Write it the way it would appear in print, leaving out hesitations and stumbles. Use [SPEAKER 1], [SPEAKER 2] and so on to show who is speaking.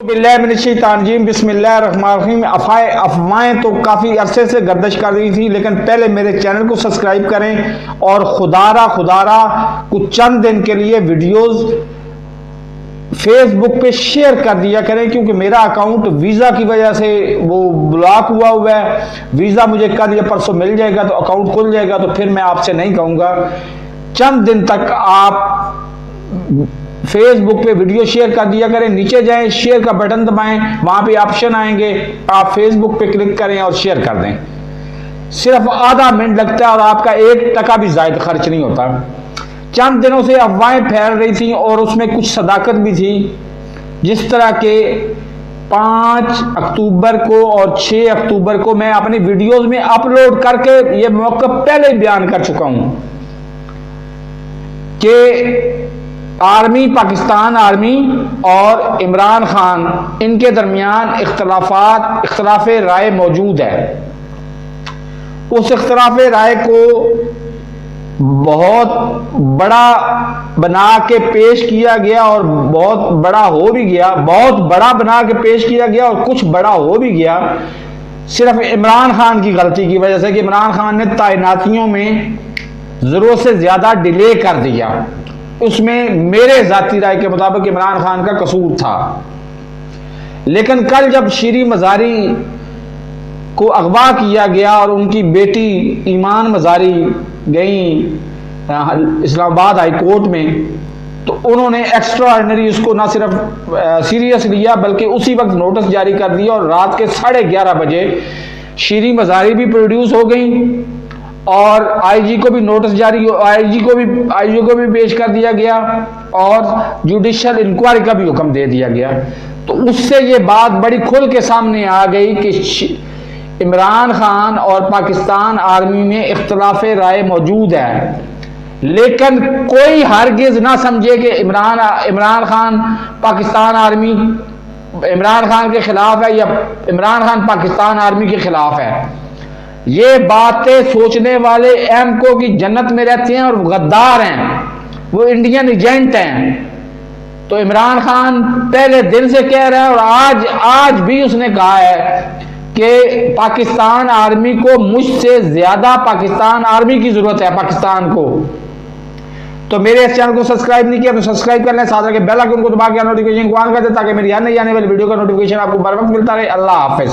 [SPEAKER 1] बिस्मिल्लाहिर्रहमानिर्रहीम। अफवाहें तो काफ़ी अरसे से गर्दिश कर रही थी, लेकिन पहले मेरे चैनल को सब्सक्राइब करें और खुदारा कुछ चंद दिन के लिए वीडियोस फेसबुक पे शेयर कर दिया करें, क्योंकि मेरा अकाउंट वीज़ा की वजह से वो ब्लॉक हुआ है। वीज़ा मुझे कल या परसों मिल जाएगा तो अकाउंट खुल जाएगा, तो फिर मैं आपसे नहीं कहूँगा। चंद दिन तक आप फेसबुक पे वीडियो शेयर कर दिया करें। नीचे जाएं, शेयर का बटन दबाएं, वहां पे ऑप्शन आएंगे, आप फेसबुक पे क्लिक करें और शेयर कर दें। सिर्फ आधा मिनट लगता है और आपका 1 टका भी जायद खर्च नहीं होता। चंद दिनों से अफवाहें फैल रही थी और उसमें कुछ सदाकत भी थी, जिस तरह के 5 अक्टूबर को और 6 अक्टूबर को मैं अपनी वीडियोस में अपलोड करके ये मौका पहले ही बयान कर चुका हूं कि पाकिस्तान आर्मी और इमरान खान, इनके दरमियान इख्तलाफ राय मौजूद है। उस इख्तलाफ राय को बहुत बड़ा बना के पेश किया गया और बहुत बड़ा हो भी गया। बहुत बड़ा बना के पेश किया गया और कुछ बड़ा हो भी गया, सिर्फ इमरान खान की गलती की वजह से कि इमरान खान ने तैनातियों में जरूरत से ज्यादा डिले कर दिया। उसमें मेरे जाती राय के मुताबिक इमरान खान का कसूर था। लेकिन कल जब शीरी मजारी को अगवा किया गया और उनकी बेटी ईमान मजारी गई इस्लामाबाद हाई कोर्ट में, तो उन्होंने एक्स्ट्रा ऑर्डिनरी उसको ना सिर्फ सीरियस लिया बल्कि उसी वक्त नोटिस जारी कर दिया और रात के 11:30 बजे शीरी मजारी भी प्रोड्यूस हो गई और आईजी को भी नोटिस जारी, आईजी को भी पेश कर दिया गया और जुडिशियल इंक्वायरी का भी हुक्म दे दिया गया। तो उससे ये बात बड़ी खुल के सामने आ गई कि इमरान खान और पाकिस्तान आर्मी में इख्तलाफ राय मौजूद है। लेकिन कोई हरगिज ना समझे कि इमरान खान पाकिस्तान आर्मी इमरान खान के खिलाफ है या इमरान खान पाकिस्तान आर्मी के खिलाफ है। ये बातें सोचने वाले एमको की जन्नत में रहते हैं और गद्दार हैं, वो इंडियन एजेंट हैं। तो इमरान खान पहले दिन से कह रहा है और आज भी उसने कहा है कि पाकिस्तान आर्मी को मुझसे ज्यादा पाकिस्तान आर्मी की जरूरत है पाकिस्तान को। तो मेरे इस चैनल को सब्सक्राइब नहीं किया तो सब्सक्राइब कर लें, साथ के बेल आइकन को दबा के नोटिफिकेशन को ऑन कर दें ताकि मेरी हर नई आने वाली वीडियो का नोटिफिकेशन आपको बर वक्त मिलता रहे। अल्लाह हाफिज।